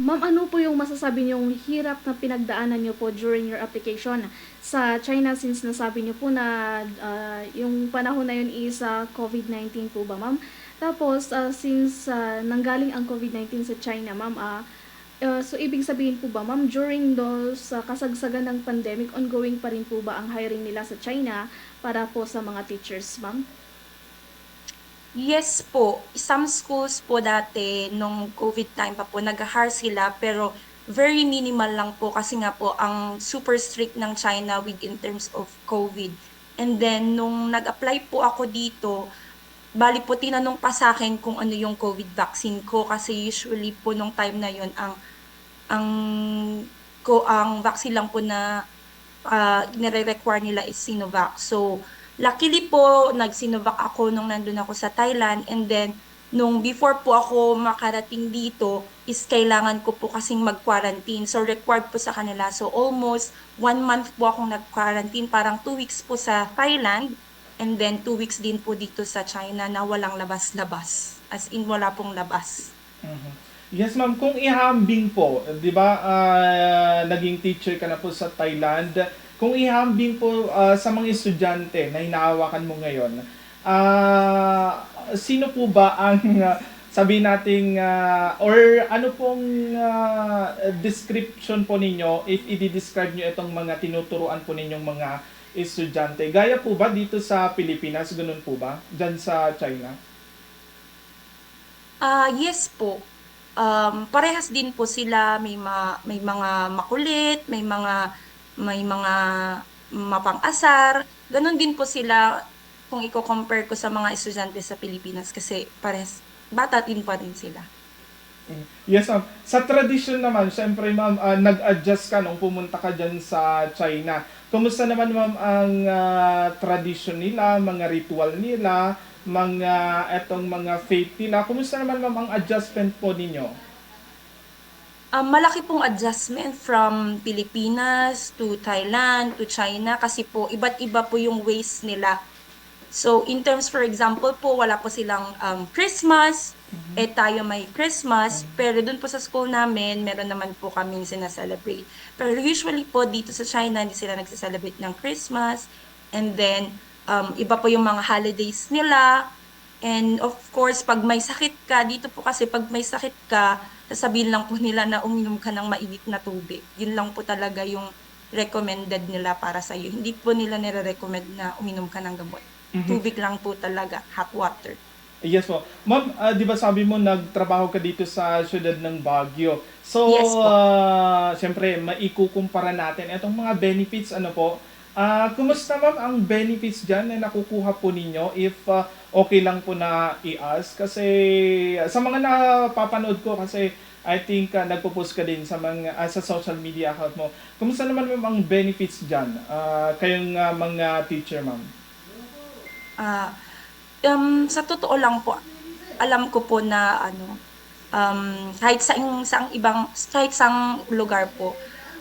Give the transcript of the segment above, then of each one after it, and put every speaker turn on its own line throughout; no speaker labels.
Ma'am, ano po yung masasabi niyong hirap na pinagdaanan niyo po during your application sa China since nasabi niyo po na yung panahon na yun is COVID-19 po ba, ma'am? Tapos, since nanggaling ang COVID-19 sa China, ma'am, so ibig sabihin po ba, ma'am, during those kasagsagan ng pandemic, ongoing pa rin po ba ang hiring nila sa China para po sa mga teachers, ma'am?
Yes po, some schools po dati nung COVID time pa po nag-hire sila pero very minimal lang po kasi nga po ang super strict ng China with in terms of COVID. And then nung nag-apply po ako dito, bali po tinanong pa sa akin kung ano yung COVID vaccine ko kasi usually po nung time na yon ang ang vaccine lang po na nire-require nila is Sinovac. So, luckily po, nag-Sinovac ako nung nandun ako sa Thailand. And then, nung before po ako makarating dito, is kailangan ko po kasing mag-quarantine. So, required po sa kanila. So, almost 1 month po akong nag-quarantine. Parang 2 weeks po sa Thailand. And then, 2 weeks din po dito sa China na walang labas-labas. As in, wala pong labas.
Mhm. Yes, ma'am. Kung ihambing po, 'di ba, naging teacher ka na po sa Thailand. Kung ihambing po sa mga estudyante na hinahawakan mo ngayon, ah, sino po ba ang sabihin nating or ano pong description po ninyo if i-describe niyo itong mga tinuturuan po ninyong mga estudyante? Gaya po ba dito sa Pilipinas, ganun po ba? Diyan sa China?
Yes po. Parehas din po sila, may mga makulit, may mga mapang-asar. Ganon din po sila kung i-compare ko sa mga estudyante sa Pilipinas kasi parehas bata din pa rin sila.
Yes, ma'am. Sa tradition naman, syempre ma'am, nag-adjust ka nung pumunta ka dyan sa China. Kumusta naman ma'am ang tradition nila, mga ritual nila, mga etong mga faith nila? Kumusta naman ma'am ang adjustment po ninyo?
Malaki pong adjustment from Pilipinas to Thailand to China kasi po iba't iba po yung ways nila. So, in terms, for example po, wala po silang Christmas, tayo may Christmas, pero dun po sa school namin, meron naman po kaming sinaselebrate. Pero usually po, dito sa China, hindi sila nagsiselebrate ng Christmas, and then, iba po yung mga holidays nila, and of course, pag may sakit ka, dito po kasi pag may sakit ka, sasabihin lang po nila na uminom ka ng mainit na tubig. Yun lang po talaga yung recommended nila para sa'yo. Hindi po nila nire-recommend na uminom ka ng gamot.
Mhm.
Tubig lang po talaga, hot water.
Yes po. Ma'am, di ba sabi mo nagtrabaho ka dito sa siyudad ng Baguio. So,
Yes po.
siyempre, maikukumpara natin itong mga benefits, ano po. Kumusta ma'am ang benefits dyan na nakukuha po ninyo if okay lang po na i-ask? Kasi sa mga napapanood ko kasi I think nagpo-post ka din sa mga sa social media account mo. Kumusta naman ma'am ang benefits dyan? Kayong mga teacher ma'am.
Ah, sa totoo lang po, alam ko po na kahit kahit sa lugar po,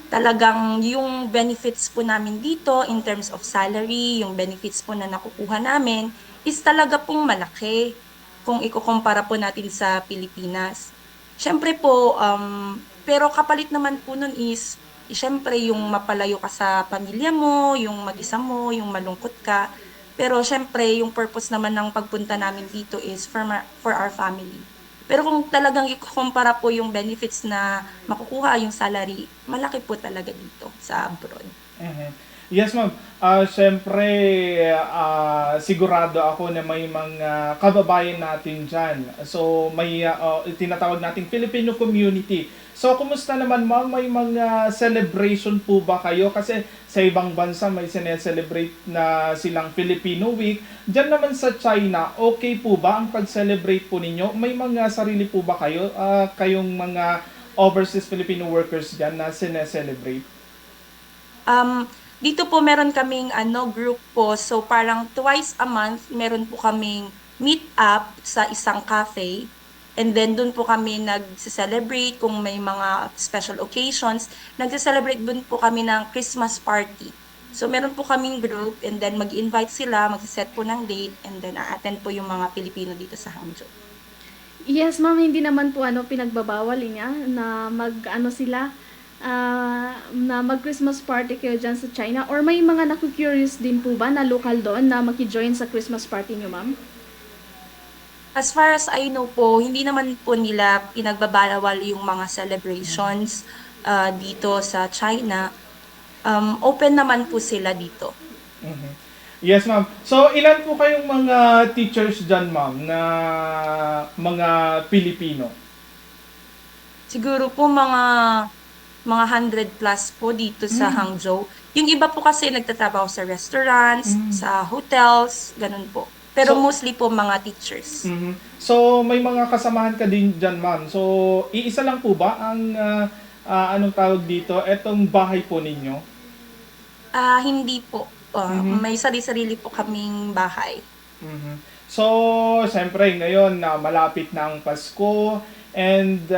talagang yung benefits po namin dito in terms of salary, yung benefits po na nakukuha namin is talaga pong malaki kung ikukumpara po natin sa Pilipinas. Siyempre po, pero kapalit naman po nun is, siyempre yung mapalayo ka sa pamilya mo, yung mag-isa mo, yung malungkot ka. Pero siyempre, yung purpose naman ng pagpunta namin dito is for our family. Pero kung talagang ikukumpara po yung benefits na makukuha, yung salary, malaki po talaga dito sa abroad.
Mhm. Yes, ma'am. Siyempre, sigurado ako na may mga kababayan natin dyan. So, may tinatawag nating Filipino community. So, kumusta naman, ma'am? May mga celebration po ba kayo? Kasi sa ibang bansa may sineselebrate na silang Filipino Week. Diyan naman sa China, okay po ba ang pag-celebrate po ninyo? May mga sarili po ba kayo? Kayong mga overseas Filipino workers dyan na sineselebrate?
Dito po meron kaming group po. So parang twice a month meron po kaming meet up sa isang cafe. And then dun po kami nagse-celebrate kung may mga special occasions. Nagse-celebrate dun po kami ng Christmas party. So meron po kaming group and then mag-invite sila, mag-set po ng date and then a-attend po yung mga Pilipino dito sa Hangzhou.
Yes, ma'am, hindi naman po pinagbabawal niya na mag-ano sila, na mag-Christmas party kayo dyan sa China? Or may mga naku-curious din po ba na lokal doon na maki-join sa Christmas party niyo, ma'am?
As far as I know po, hindi naman po nila pinagbabalawal yung mga celebrations dito sa China. Open naman po sila dito.
Mhm. Yes, ma'am. So, ilan po kayong mga teachers dyan, ma'am, na mga Pilipino?
Siguro po mga 100 plus po dito sa Hangzhou. Yung iba po kasi nagtatrabaho sa restaurants, sa hotels, ganun po. Pero
So,
mostly po mga teachers.
mhm. So, may mga kasamahan ka din dyan, ma'am. So, iisa lang po ba ang, anong tawag dito, etong bahay po ninyo?
Hindi po.
Mhm.
May sarili-sarili po kaming bahay.
Mhm. So, siyempre ngayon na malapit na ang Pasko and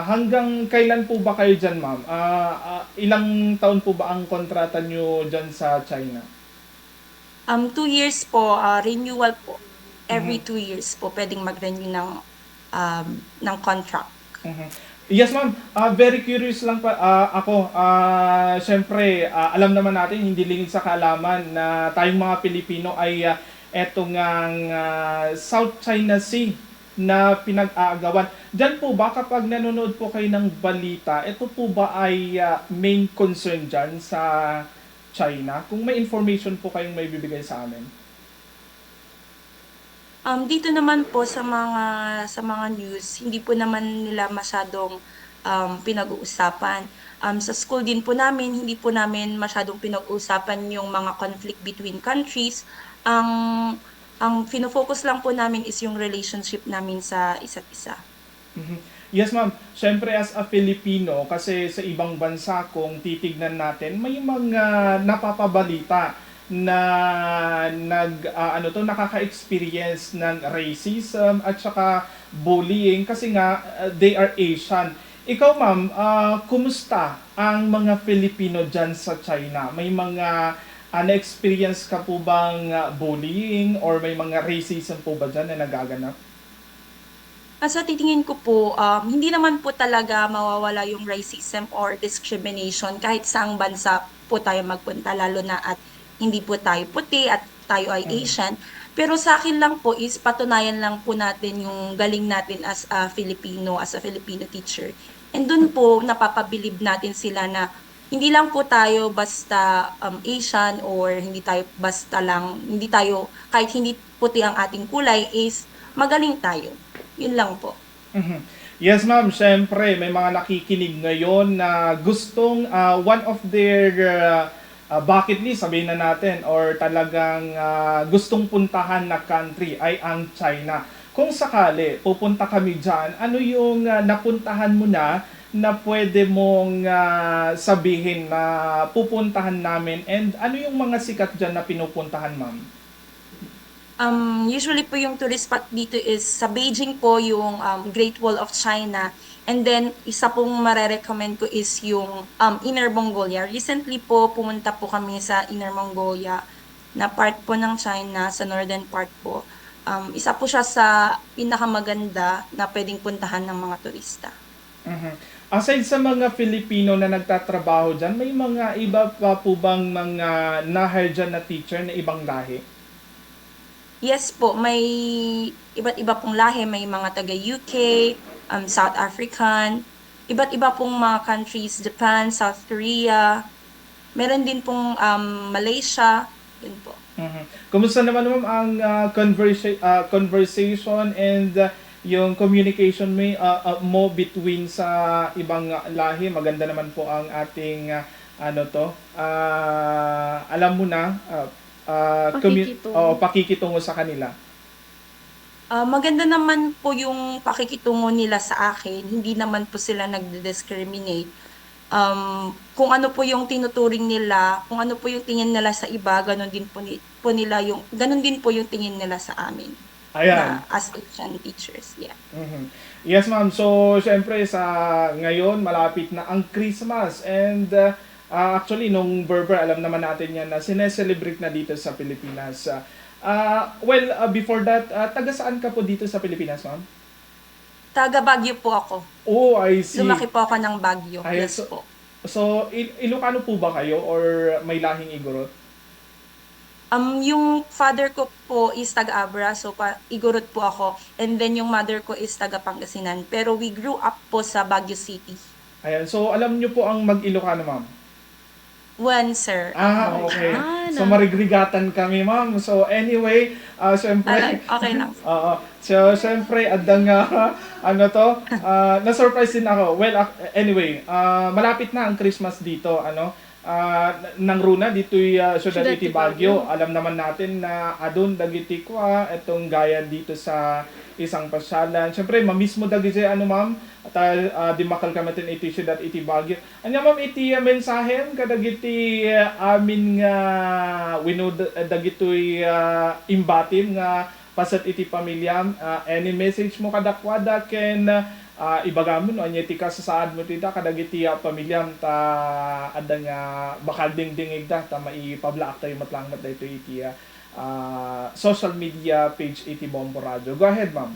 hanggang kailan po ba kayo dyan, ma'am? Ilang taon po ba ang kontrata nyo dyan sa China?
2 years po, renewal po. Every
Mhm.
2 years po, pwedeng mag-renew ng contract.
Mhm. Yes, ma'am. Very curious lang pa ako. Siyempre, alam naman natin hindi lingid sa kaalaman na tayong mga Pilipino ay eto ngang South China Sea na pinag-aagawan. Diyan po ba kapag nanonood po kayo ng balita, ito po ba ay main concern diyan sa China? Kung may information po kayong may bibigay sa amin.
Dito naman po sa mga news, hindi po naman nila masyadong pinag-uusapan. Sa school din po namin, hindi po namin masyadong pinag-uusapan yung mga conflict between countries. Ang ang fino-focus lang po namin is yung relationship namin sa isa't isa.
Mhm. Yes, ma'am. Siyempre as a Filipino, kasi sa ibang bansa kung titignan natin, may mga napapabalita na nakaka-experience ng racism at saka bullying kasi nga they are Asian. Ikaw, ma'am, kumusta ang mga Filipino diyan sa China? May mga na-experience ka po bang bullying or may mga racism po ba diyan na nagaganap?
Sa titingin ko po, hindi naman po talaga mawawala yung racism or discrimination kahit saang bansa po tayo magpunta, lalo na at hindi po tayo puti at tayo ay
Mhm.
Asian. Pero sa akin lang po is patunayan lang po natin yung galing natin as a Filipino, as a Filipino teacher. And dun po napapabilib natin sila na hindi lang po tayo basta Asian or hindi tayo basta lang, hindi tayo, kahit hindi puti ang ating kulay is magaling tayo. Yun lang po.
Mhm. Yes, ma'am. Siyempre, may mga nakikinig ngayon na gustong one of their bucket list, sabihin na natin, or talagang gustong puntahan na country ay ang China. Kung sakali, pupunta kami dyan, ano yung napuntahan mo na pwede mong sabihin na pupuntahan namin and ano yung mga sikat dyan na pinupuntahan, ma'am?
Usually po yung tourist spot dito is sa Beijing po yung Great Wall of China. And then, isa pong marerecommend ko is yung Inner Mongolia. Recently po, pumunta po kami sa Inner Mongolia na part po ng China, sa northern part po. Isa po siya sa pinakamaganda na pwedeng puntahan ng mga turista.
Mhm. Aside sa mga Filipino na nagtatrabaho dyan, may mga iba pa po bang mga na-hire dyan na teacher na ibang lahi?
Yes po, may iba't iba pong lahi, may mga taga UK, South African, iba't iba pong mga countries, Japan, South Korea, meron din pong Malaysia, yun po.
Mhm. Kumusta naman ma'am ang conversation and yung communication mo between sa ibang lahi? Maganda naman po ang ating alam mo na
Pakikitungo.
pakikitungo sa kanila.
Maganda naman po yung pakikitungo nila sa akin, hindi naman po sila nagdi-discriminate. Kung ano po yung tinuturing nila, kung ano po yung tingin nila sa iba, ganun din ganun din po yung tingin nila sa amin
Ayan.
na as Asian teachers. Yeah.
Mhm. Yes, ma'am. So, syempre sa ngayon malapit na ang Christmas and actually nung Berber alam naman natin yan na sineselebrate na dito sa Pilipinas. Before that, taga saan ka po dito sa Pilipinas, ma'am?
Taga Baguio po ako.
Oh, I see.
Lumaki po ako ng Baguio.
Ayan,
Yes po.
So, Ilocano po ba kayo or may lahing Igorot?
Yung father ko po is taga-Abra, so Igorot po ako. And then yung mother ko is taga Pangasinan. Pero we grew up po sa Baguio City.
Ayan, so alam niyo po ang mag-Ilocano, ma'am?
One, sir.
Ah, okay.
Ah,
So, marigligatan kami, ma'am. So, anyway, syempre,
Okay lang.
oo. So, syempre, adang, ano to, na-surprise din ako. Well, anyway, malapit na ang Christmas dito, ano, nang runa, dito'y Ciudad
Ciudad
Iti
Iti
Baguio.
Baguio.
Alam naman natin na adun dagiti kwa, itong gaya dito sa isang pasyalan. Syempre, mamismo dagiti, ano ma'am, at di makal kamatin iti Ciudad Iti Baguio. Anya ma'am, iti mensahem, kadagiti amin nga, winod, dagito'y imbatin nga, pasat iti pamilyam, any message mo kadakwada ken ibaga mo no anya ti ka sa saad mo tita kadagiti pamilyam ta adda nga bakal dingdingig da ta maipablaak tayo matlangmat dayto iti social media page iti Bombo Radio. Go ahead, ma'am.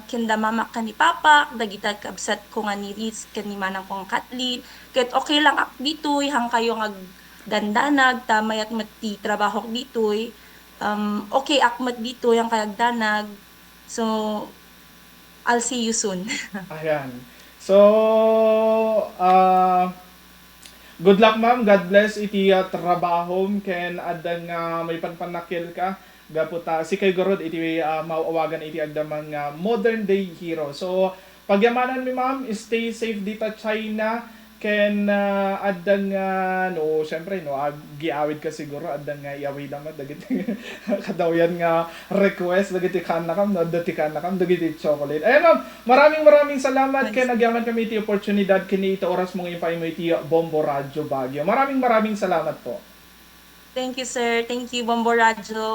Kinda mama ka ni papa, dagita kabsat ko nga ni Riz, kani manang kong Kathleen. Ket okay lang ak ditoy, hang kayo nga dandanag, tamay at mati trabaho ditoy. Okay akmat dito yung kayagdanag. So, I'll see you soon.
Ayan. So, good luck, ma'am. God bless iti trabahom ken adang may panpanakil ka. Gaputa si kay Gorod iti mauawagan iti agdamang modern day hero. So, pagyamanan mi, ma'am, stay safe dito China ken adang no syempre no giawid ka siguro adang iawid naman dagiti kadawyan nga request dagiti kanakam no dagiti kanakam dagiti chocolate. Ayun, ma'am, maraming salamat ken nagyaman kami iti oportunidad kini iti oras mong impay mo iti Bombo Radio Baguio. Maraming salamat po.
Thank you, sir. Thank you, Bombo Radio.